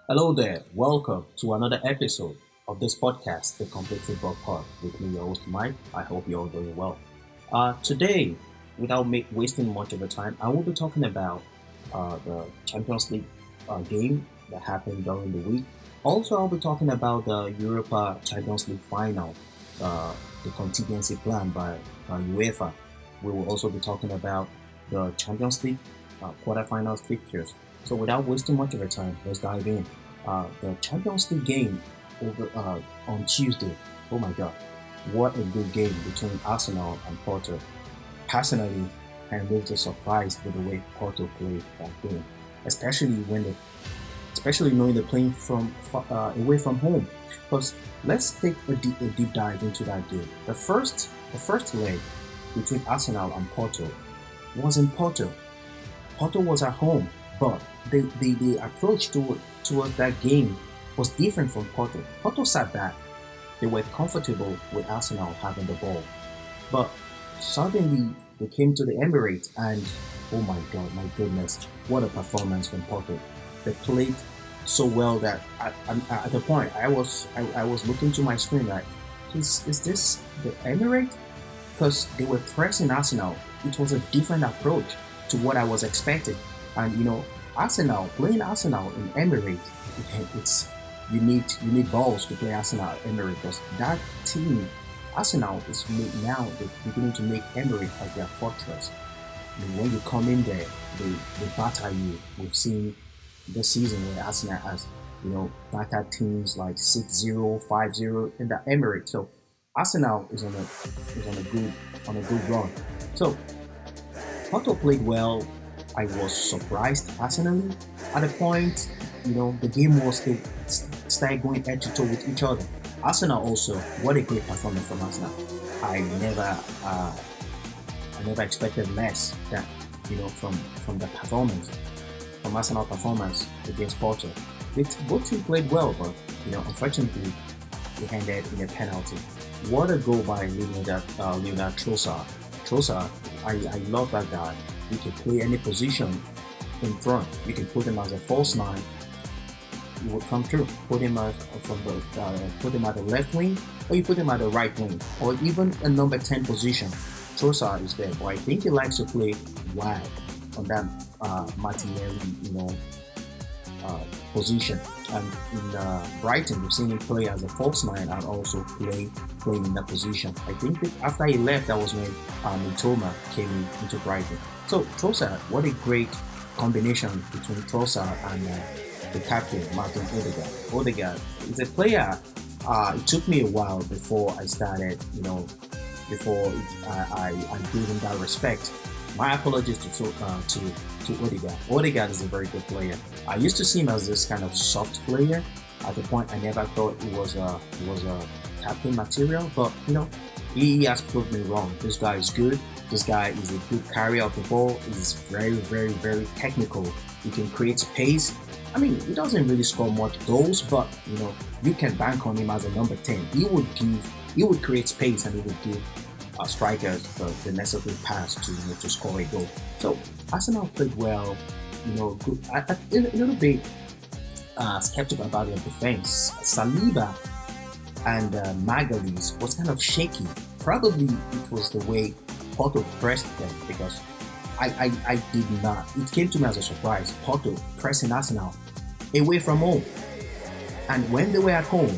Hello there, welcome to another episode of this podcast, The Complete Football Pod, with me, your host Mike. I hope you're all doing well. Today, without wasting much of the time, I will be talking about the Champions League game that happened during the week. Also, I'll be talking about the Europa Champions League Final, the contingency plan by UEFA. We will also be talking about the Champions League quarterfinals fixtures. So without wasting much of your time, let's dive in. The Champions League game on Tuesday. Oh my God, what a good game between Arsenal and Porto. Personally, I'm really surprised with the way Porto played that game, especially especially knowing they're playing from away from home. Because let's take a deep dive into that game. The first leg between Arsenal and Porto was in Porto. Porto was at home, but the approach towards that game was different from Porto. Porto sat back. They were comfortable with Arsenal having the ball. But suddenly they came to the Emirates and oh my God, my goodness, what a performance from Porto. They played so well that at the point I was looking to my screen like, is this the Emirates? Because they were pressing Arsenal. It was a different approach to what I was expecting. And Arsenal playing Arsenal in Emirates, it's you need balls to play Arsenal at Emirates because that team, Arsenal is now they're beginning to make Emirates as their fortress. I mean, when you come in there, they batter you. We've seen this season where Arsenal has battered teams like 6-0, 5-0 in the Emirates. So Arsenal is on a good run. So Porto played well. I was surprised personally. At the point, the game was they started going head to toe with each other. Arsenal also, what a great performance from Arsenal. I never, uh, I never expected less than from the performance, from Arsenal performance against Porto. Both teams played well, but unfortunately, they ended in a penalty. What a goal by Leonard Trossard. Trossard, I love that guy. You can play any position in front. You can put him as a false nine. He would come through. Put him put him at the left wing, or you put him at the right wing, or even a number 10 position. Trossard is there, but I think he likes to play wide on that Martinelli, position. And in Brighton, we've seen him play as a false nine and also playing in that position. I think that after he left, that was when Mitoma came into Brighton. So Trossard, what a great combination between Trossard and the captain Martin Odegaard. Odegaard is a player. It took me a while before I started, I gave him that respect. My apologies to Odegaard. Odegaard is a very good player. I used to see him as this kind of soft player. At the point, I never thought he was a captain material, but he has proved me wrong. This guy is good. This guy is a good carrier of the ball. He's very, very, very technical. He can create space. I mean, he doesn't really score much goals, but you can bank on him as a number 10. He would create space and he would give strikers the necessary pass to score a goal. So Arsenal played well. Good. A little bit skeptical about their defense. Saliba and Magalhaes was kind of shaky. Probably it was the way Porto pressed them because I did not. It came to me as a surprise. Porto pressing Arsenal away from home, and when they were at home,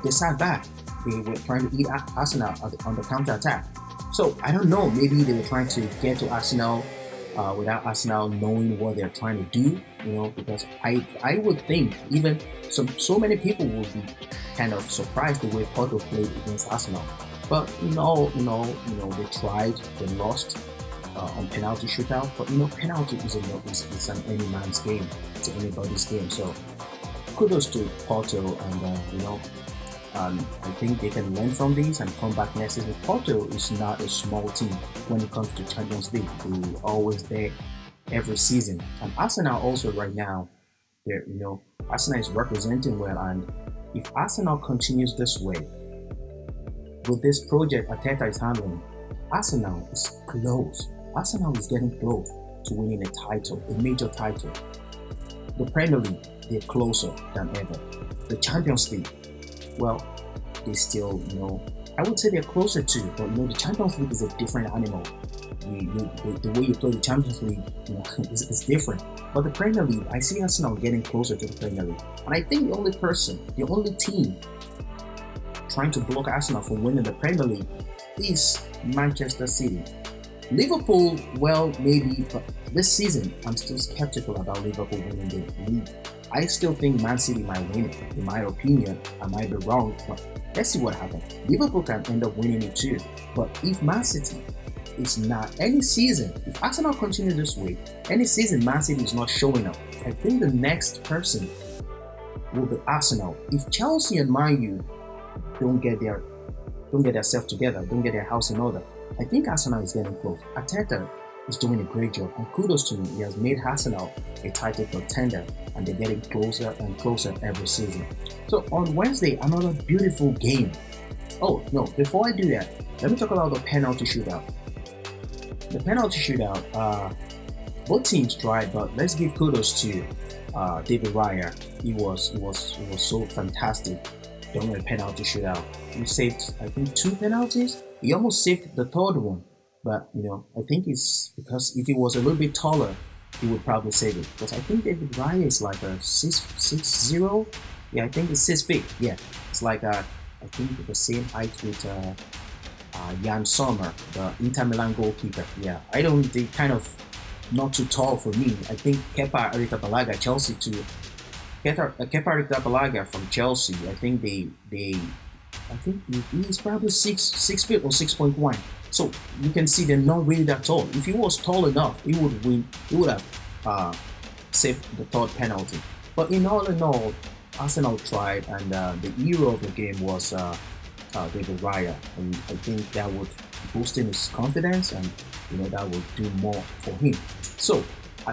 they sat back. They were trying to eat Arsenal on the counter attack. So I don't know. Maybe they were trying to get to Arsenal without Arsenal knowing what they're trying to do. Because I would think even so many people would be kind of surprised the way Porto played against Arsenal. But they tried, they lost on penalty shootout. But penalty is an any man's game, it's anybody's game. So kudos to Porto, and I think they can learn from this and come back next season. Porto is not a small team when it comes to Champions League. They're always there every season. And Arsenal also right now, Arsenal is representing well. And if Arsenal continues this way, with this project Arteta is handling, Arsenal is close. Arsenal is getting close to winning a title, a major title. The Premier League, they're closer than ever. The Champions League, well, they still, I would say they're closer too, but the Champions League is a different animal. The way you play the Champions League, is different. But the Premier League, I see Arsenal getting closer to the Premier League, and I think the only team trying to block Arsenal from winning the Premier League is Manchester City. Liverpool, well, maybe, but this season I'm still skeptical about Liverpool winning the league. I still think Man City might win it. In my opinion, I might be wrong, but let's see what happens. Liverpool can end up winning it too. But if Man City is not, any season, if Arsenal continue this way, any season Man City is not showing up, I think the next person will be Arsenal. If Chelsea and Man U don't get themselves together, don't get their house in order, I think Arsenal is getting close. Arteta is doing a great job, and kudos to him. He has made Arsenal a title contender, and they're getting closer and closer every season. So on Wednesday, another beautiful game. Oh no, before I do that, let me talk about the penalty shootout. The penalty shootout, both teams tried, but let's give kudos to David Raya. He was so fantastic during the penalty shootout. He saved, I think, 2 penalties. He almost saved the third one, but I think it's because if he was a little bit taller, he would probably save it. Because I think David Raya is like a 6'0". Yeah, I think it's 6 feet. Yeah, it's like I think the same height with Jan Sommer, the Inter Milan goalkeeper. Yeah, they kind of not too tall for me. I think Kepa Arrizabalaga, Chelsea too. Kepa Arrizabalaga from Chelsea. I think I think he's probably 6 feet or 6.1. So you can see they're not really that tall. If he was tall enough, he would win. He would have saved the third penalty. But in all, Arsenal tried, and the hero of the game was David Raya, and I think that would boost his confidence, and that would do more for him. So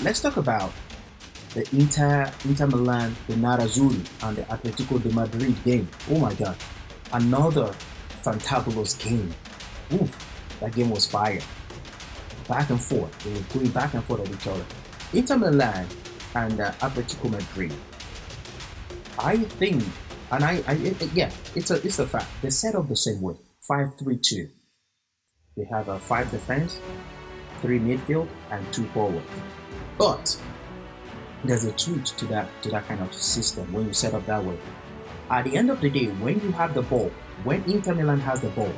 let's talk about the Inter Milan, the Nerazzurri, and the Athletico de Madrid game. Oh my God, another fantabulous game. Oof, that game was fire. Back and forth, they were going back and forth at each other. Inter Milan and Athletico Madrid. I think, and it's a fact. They're set up the same way, 5-3-2. They have a 5 defense, 3 midfield, and 2 forwards. But there's a tweak to that kind of system when you set up that way. At the end of the day, when you have the ball, when Inter Milan has the ball,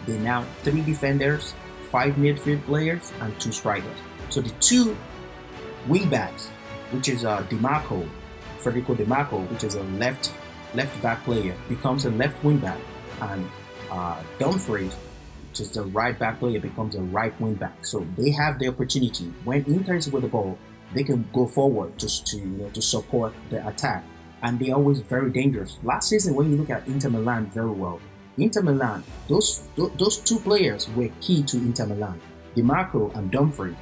they now 3 defenders, 5 midfield players, and 2 strikers. So the 2 wing backs, which is Federico Di Marco, which is a left back player, becomes a left wing back, and Dumfries, which is the right back player, becomes a right wing back. So they have the opportunity when Inter is with the ball, they can go forward just to support the attack, and they're always very dangerous. Last season, when you look at Inter Milan very well, Inter Milan, those 2 players were key to Inter Milan. Di Marco and Dumfries,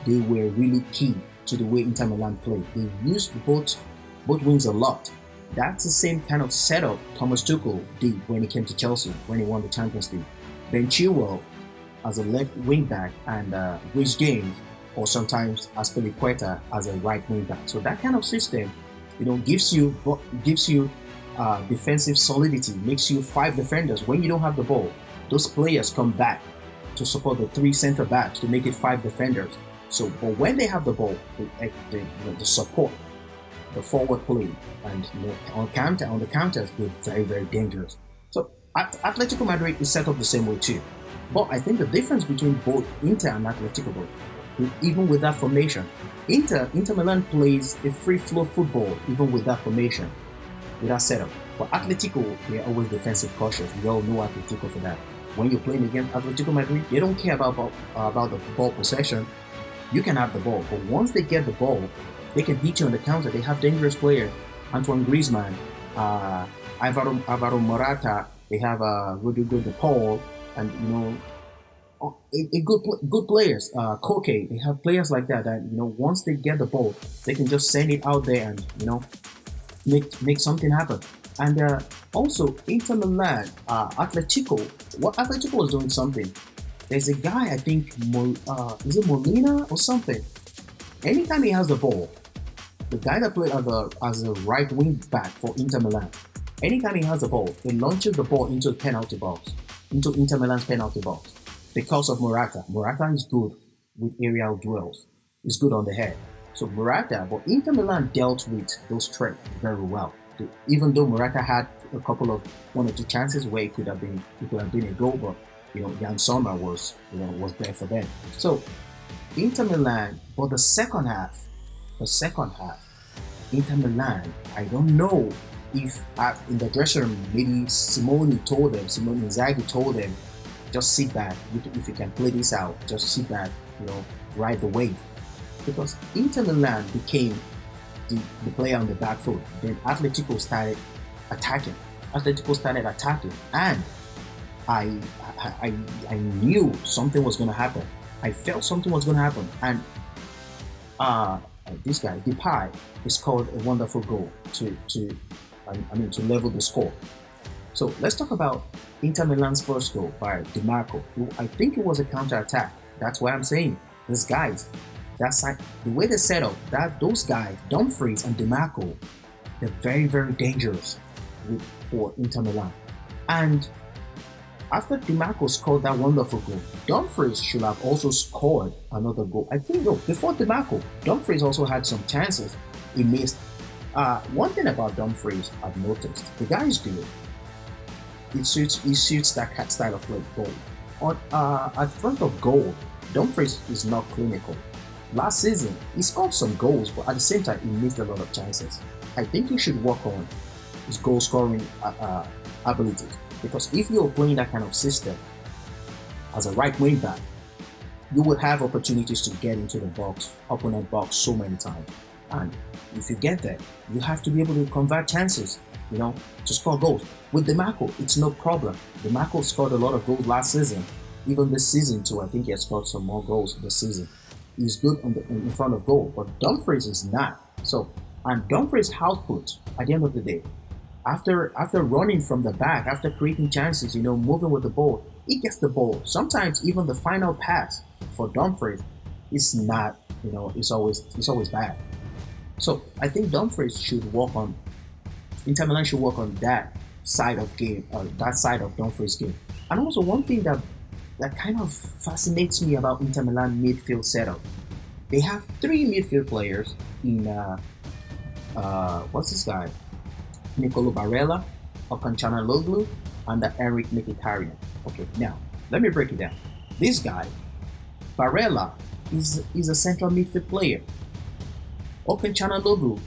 they were really key to the way Inter Milan played. They used both wings a lot. That's the same kind of setup Thomas Tuchel did when he came to Chelsea, when he won the Champions League. Ben Chilwell as a left wing back, and Rhys James, or sometimes Azpilicueta as a right wing back. So that kind of system, gives you defensive solidity, makes you 5 defenders. When you don't have the ball, those players come back to support the 3 center backs to make it 5 defenders. So, but when they have the ball, the support, the forward play, and on the counters, they're very, very dangerous. So Atletico Madrid is set up the same way too. But I think the difference between both Inter and Atletico, even with that formation, Inter Milan plays a free flow football even with that formation, with that setup. But Atletico, they're always defensive cautious. We all know Atletico for that. When you're playing against Atletico Madrid, they don't care about the ball possession. You can have the ball, but once they get the ball, they can hit you on the counter. They have dangerous players, Antoine Griezmann, Alvaro Morata. They have Rodrigo De Paul, and good players. Koke. They have players like that. That once they get the ball, they can just send it out there and make something happen. And also Inter Milan, Atletico. What Atletico was doing something. There's a guy, I think, is it Molina or something? Anytime he has the ball, the guy that played as a right wing back for Inter Milan. Anytime he has the ball, he launches the ball into the penalty box, into Inter Milan's penalty box. Because of Morata. Morata is good with aerial duels. He's good on the head. So Morata, but Inter Milan dealt with those threats very well. Even though Morata had a couple of 1 or 2 chances where it could have been a goal, but Jan Sommer was there for them. So Inter Milan, but the second half, Inter Milan, I don't know if in the dressing room maybe Simone Inzaghi told them, just sit back. If you can play this out, just sit back. Ride the wave. Because Inter Milan became the player on the back foot. Then Athletico started attacking. And I knew something was going to happen. I felt something was going to happen. And this guy, Depay, scored a wonderful goal to level the score. So let's talk about Inter Milan's first goal by Di Marco. I think it was a counter-attack. That's why I'm saying these guys, the way they set up, those guys, Dumfries and Di Marco, they're very, very dangerous for Inter Milan. And after Di Marco scored that wonderful goal, Dumfries should have also scored another goal. I think before Di Marco, Dumfries also had some chances he missed. One thing about Dumfries I've noticed, the guy is good. He suits that style of play. But at front of goal, Dumfries is not clinical. Last season, he scored some goals, but at the same time, he missed a lot of chances. I think he should work on his goal-scoring abilities. Because if you're playing that kind of system as a right wing back, you would have opportunities to get into the opponent box so many times. And if you get there, you have to be able to convert chances, to score goals. With Di Marco, it's no problem. Di Marco scored a lot of goals last season. Even this season too, I think he has scored some more goals this season. He's good in front of goal, but Dumfries is not. So, and Dumfries' output at the end of the day, after running from the back, after creating chances, moving with the ball, he gets the ball. Sometimes even the final pass for Dumfries is not, it's always bad. So I think Dumfries should work on, Inter Milan should work on that side of game, that side of Dumfries' game. And also one thing that kind of fascinates me about Inter Milan midfield setup. They have 3 midfield players in what's this guy? Nicolo Barella, Okan Çalhanoğlu, and Henrik Mkhitaryan. Okay, now let me break it down. This guy, Barella, is a central midfield player. Okan Çalhanoğlu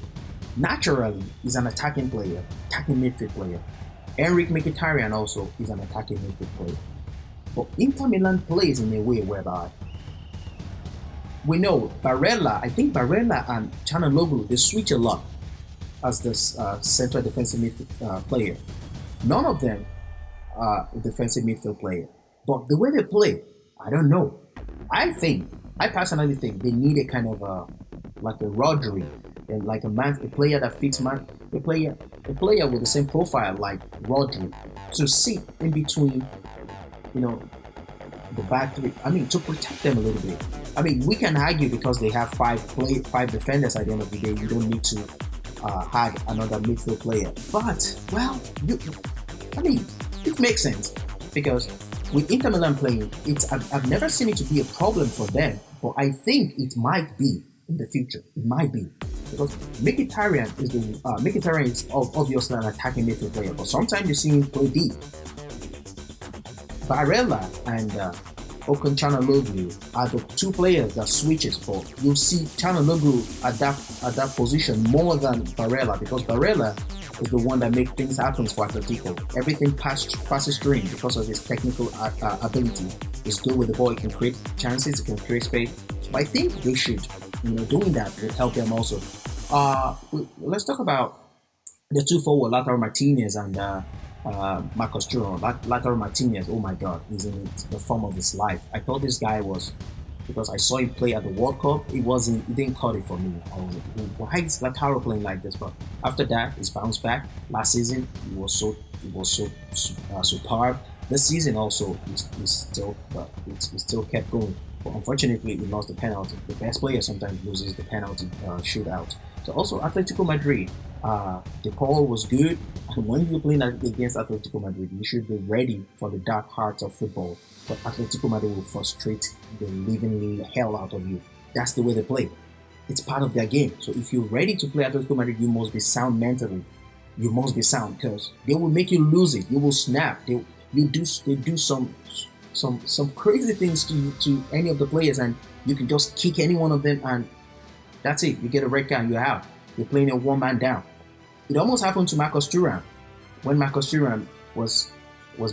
naturally is an attacking midfield player. Henrik Mkhitaryan also is an attacking midfield player. But Inter Milan plays in a way whereby we know I think Barella and Çalhanoğlu, they switch a lot as the central defensive midfield player. None of them are a defensive midfield player. But the way they play, I don't know. I personally think they need a kind of like a Rodri, like a player that fits a player with the same profile like Rodri to sit in between, the back three. To protect them a little bit. We can argue because they have five defenders at the end of the day. You don't need to add another midfield player. But it makes sense because with Inter Milan playing, I've never seen it to be a problem for them. But I think it might be in the future. It might be because Mkhitaryan is obviously an attacking midfield player, but sometimes you see him play deep. Barella and Okan Çalhanoğlu are the 2 players that switches, but you'll see Çalhanoğlu at that position more than Barella because Barella is the one that makes things happen for Athletico. Everything passes through him because of his technical ability. He's good with the ball. He can create chances. He can create space. But I think they should, doing that will help them also. Let's talk about the 2 forward, Lautaro Martinez and Marcos Thuram. Lautaro Martinez, oh my God, he's in the form of his life. I thought this guy was, because I saw him play at the World Cup, he didn't cut it for me. I was like, why is Lautaro playing like this? But after that, he's bounced back. Last season, he was so superb. This season also is still kept going. But unfortunately, we lost the penalty. The best player sometimes loses the penalty shootout. So also Atletico Madrid, the call was good. And when you're playing against Atletico Madrid, you should be ready for the dark hearts of football. But Atletico Madrid will frustrate the living hell out of you. That's the way they play. It's part of their game. So if you're ready to play Atletico Madrid, you must be sound mentally. You must be sound because they will make you lose it. You will snap. They do some crazy things to any of the players, and you can just kick any one of them, and that's it. You get a red card, and you're out. You're playing a one man down. It almost happened to Marcus Thuram when Marcus Thuram was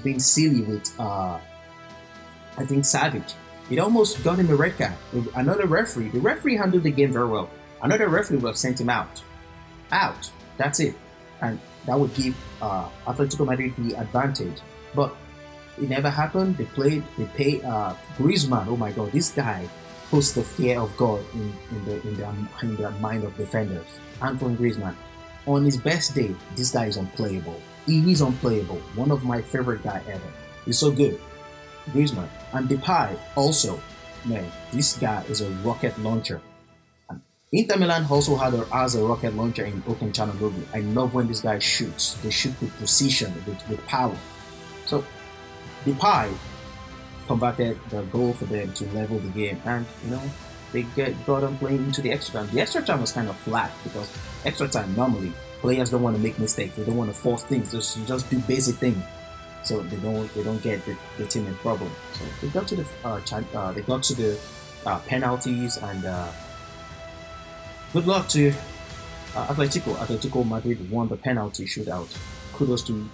being silly with I think Savage. It almost got him a red card. Another referee, the referee handled the game very well. Another referee would have sent him out. Out. That's it. And that would give Atletico Madrid the advantage. But it never happened. They paid Griezmann. Oh my God, this guy puts the fear of God in the mind of defenders. Antoine Griezmann. On his best day, this guy is unplayable. He is unplayable. One of my favorite guy ever. He's so good. Griezmann. And Depay also. Man, this guy is a rocket launcher. Inter Milan also has a rocket launcher in Oken Chananogu. I love when this guy shoots. They shoot with precision, with power. So Depay converted the goal for them to level the game, and they got them playing into the extra time. The extra time was kind of flat because extra time normally players don't want to make mistakes. They don't want to force things. Just do basic things, so they don't get the team in trouble. So they got to the penalties, and good luck to Atletico. Atletico Madrid won the penalty shootout. Kudos to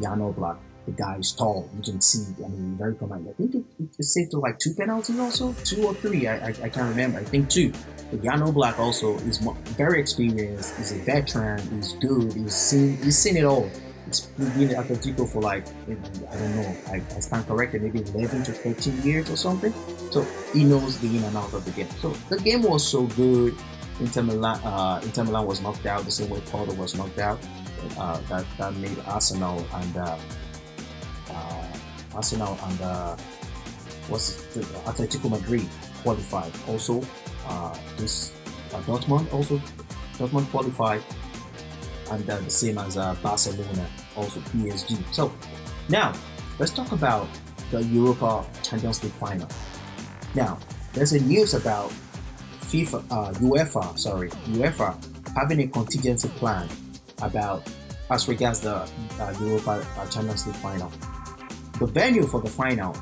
Jan Oblak. The guy is tall. You can see. I mean, very command. I think it saved to like 2 penalties also, 2 or 3. I can't remember. I think 2. But Jan Oblak also is very experienced. He's a veteran. He's good. He's seen it all. He's been at Atletico for like, I don't know. I stand corrected. Maybe 11 to 13 years or something. So he knows the in and out of the game. So the game was so good. Inter Milan was knocked out the same way Porto was knocked out. That made Arsenal and Atletico Madrid qualified. Also, Dortmund qualified, and the same as Barcelona, also PSG. So now let's talk about the Europa Champions League final. Now there's a news about UEFA having a contingency plan as regards the Europa Champions League final. The venue for the final,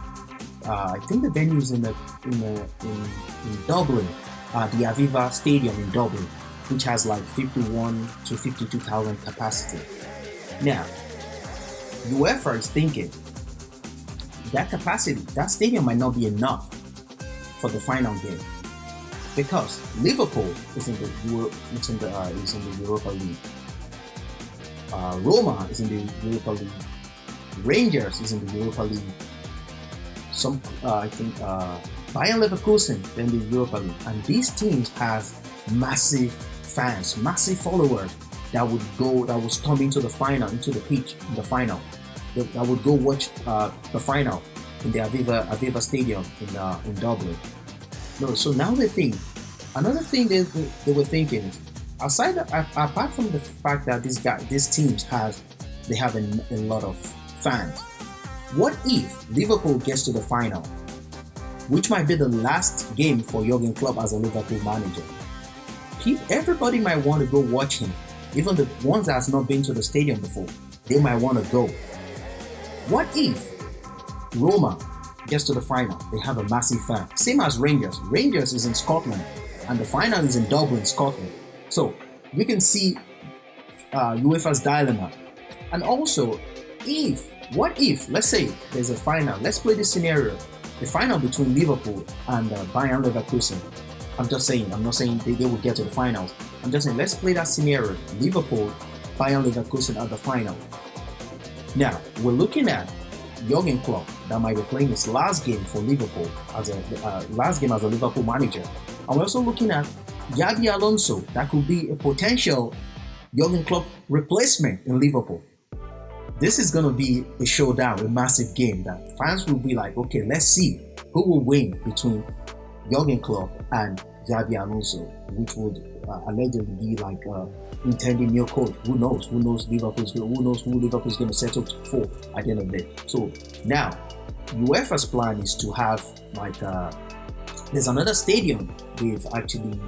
I think the venue is in Dublin, the Aviva Stadium in Dublin, which has like 51 to 52,000 capacity. Now, UEFA is thinking that capacity, that stadium might not be enough for the final game, because Liverpool is in the Europa League. Roma is in the Europa League. Rangers is in the Europa League. I think Bayern Leverkusen in the Europa League, and these teams have massive fans, massive followers that would storm into the final, into the pitch in the final. That would go watch the final in the Aviva Stadium in Dublin. No, so now they think another thing they were thinking is, apart from the fact that these teams have a lot of fans, what if Liverpool gets to the final, which might be the last game for Jurgen Klopp as a Liverpool manager? Everybody might want to go watch him. Even the ones that has not been to the stadium before, they might want to go. What if Roma gets to the final? They have a massive fan. Same as Rangers. Rangers is in Scotland, and the final is in Dublin, Scotland. So you can see UEFA's dilemma. And also, what if, let's say there's a final, let's play this scenario, the final between Liverpool and Bayern Leverkusen. I'm just saying, I'm not saying they will get to the finals. I'm just saying, let's play that scenario, Liverpool, Bayern Leverkusen at the final. Now, we're looking at Jurgen Klopp that might be playing his last game for Liverpool as a Liverpool manager. And we're also looking at Xabi Alonso, that could be a potential Jurgen Klopp replacement in Liverpool. This is going to be a showdown, a massive game that fans will be like, okay, let's see who will win between Jurgen Klopp and Xabi Alonso, which would allegedly be like intending new coach. Who knows? Who knows who Liverpool's going to settle for at the end of the day. So now, UEFA's plan is to have like there's another stadium they've actually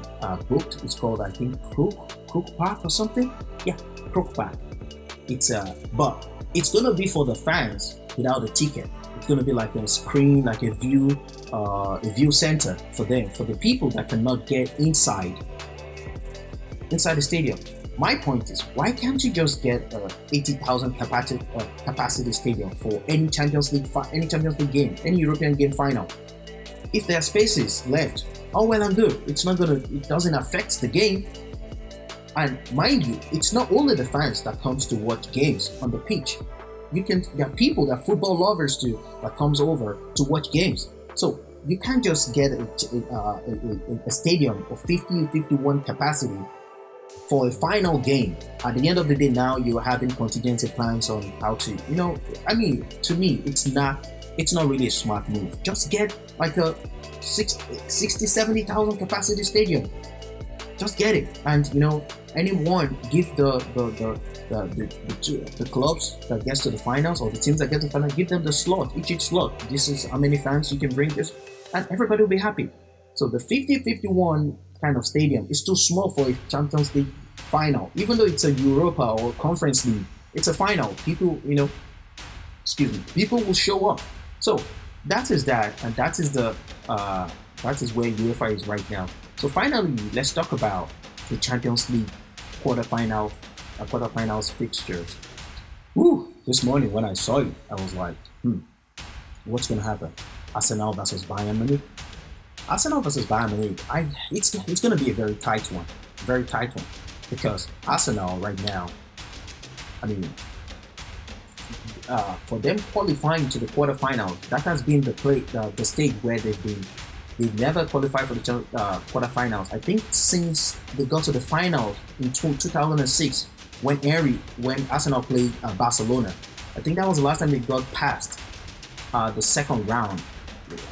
booked. It's called, I think, Crook Park or something. Yeah, Crook Park. But it's gonna be for the fans without a ticket. It's gonna be like a screen, like a view center for them, for the people that cannot get inside the stadium. My point is, why can't you just get 80,000 capacity stadium for any Champions League game, any European game final? If there are spaces left, all well and good. It doesn't affect the game. And mind you, it's not only the fans that comes to watch games on the pitch. There are people, there are football lovers too, that comes over to watch games. So you can't just get a stadium of 50 or 51 capacity for a final game. At the end of the day, now you're having contingency plans on how to, to me, it's not really a smart move. Just get like a 70,000 capacity stadium. Just get it, and anyone give the clubs that gets to the finals, or the teams that get to the final, give them the slot, each slot. This is how many fans you can bring this, and everybody will be happy. So the 50-51 kind of stadium is too small for a Champions League final. Even though it's a Europa or Conference League, it's a final. People will show up. So that is that, and that is where UEFA is right now. So finally, let's talk about the Champions League quarterfinals fixtures. This morning when I saw it, I was like, what's going to happen? Arsenal versus Bayern Munich. Arsenal versus Bayern Munich, it's going to be a very tight one, because Arsenal right now, for them qualifying to the quarterfinals, that has been the stage where they've never qualified for the quarterfinals. I think since they got to the final in 2006 when Arsenal played Barcelona. I think that was the last time they got past the second round,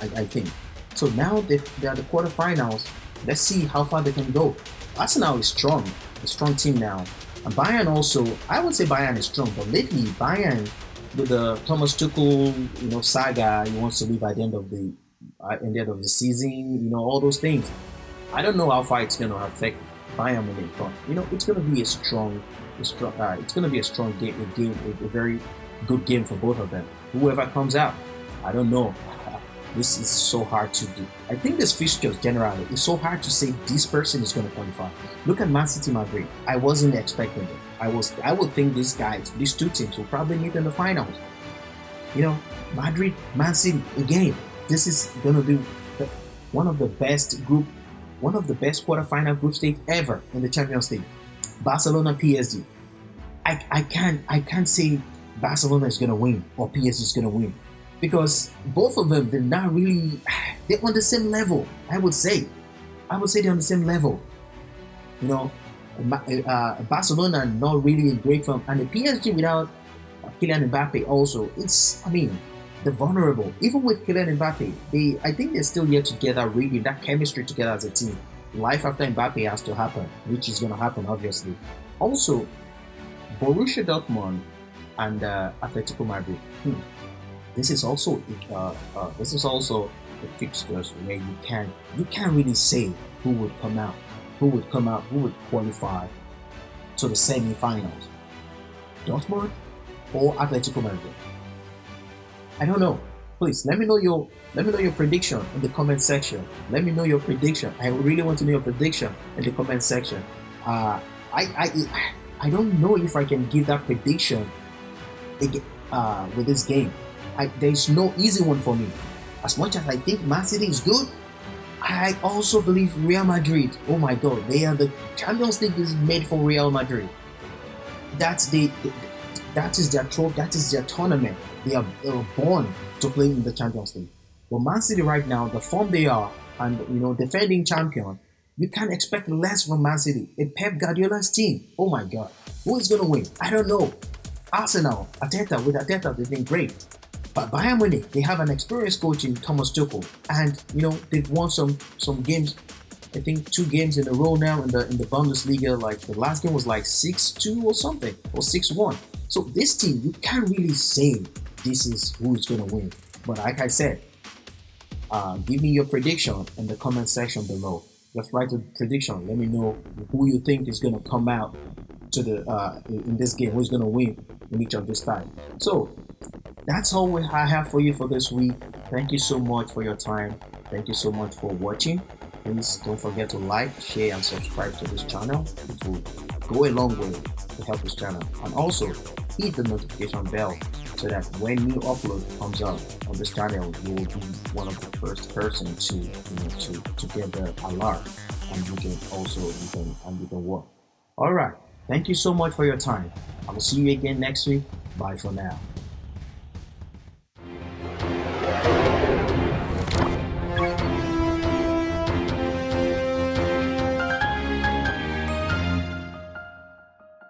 I think. So now they are the quarterfinals. Let's see how far they can go. Arsenal is strong, a strong team now. And Bayern also, I would say Bayern is strong, but lately Bayern, with the Thomas Tuchel, saga, he wants to leave at the end of the season, all those things. I don't know how far it's going to affect Bayern Munich, but it's going to be a strong game, a very good game for both of them. Whoever comes out, I don't know. This is so hard to do. I think this fixtures generally, it's so hard to say this person is going to qualify. Look at Man City, Madrid. I wasn't expecting this. I would think these two teams will probably meet in the finals. Madrid, Man City again. This is going to be one of the best quarterfinal group stage ever in the Champions League. Barcelona, PSG. I can't say Barcelona is going to win or PSG is going to win, because both of them, they're on the same level. I would say they're on the same level. Barcelona not really in great form, and the PSG without Kylian Mbappe also. They're vulnerable. Even with Kylian Mbappe, I think they're still yet to get that chemistry together as a team. Life after Mbappe has to happen, which is going to happen obviously. Also, Borussia Dortmund and Athletico Madrid. This is also the fixtures where you can't really say who would qualify to the semi-finals. Dortmund or Athletico Madrid. I don't know. Please let me know your prediction in the comment section. Let me know your prediction. I really want to know your prediction in the comment section. I don't know if I can give that prediction with this game. There's no easy one for me. As much as I think Man City is good, I also believe Real Madrid. Oh my God, the Champions League is made for Real Madrid. That is their trophy. That is their tournament. They were born to play in the Champions League. But Man City right now, the form they are, and defending champion, you can't expect less from Man City. A Pep Guardiola's team. Oh my God, who is gonna win? I don't know. Arsenal, Ateta, they've been great. But Bayern Munich, they have an experienced coach in Thomas Tuchel, and they've won some games. I think 2 games in a row now in the Bundesliga. Like the last game was like 6-2 or something, or 6-1. So this team, you can't really say this is who is going to win. But like I said, give me your prediction in the comment section below. Just write a prediction. Let me know who you think is going to come out to the in this game. Who's going to win in each of this time. So that's all I have for you for this week. Thank you so much for your time. Thank you so much for watching. Please don't forget to like, share, and subscribe to this channel. It will go a long way to help this channel. And also hit the notification bell so that when new upload comes out on this channel, you will be one of the first person to get the alert, and you can work. All right. Thank you so much for your time. I will see you again next week. Bye for now.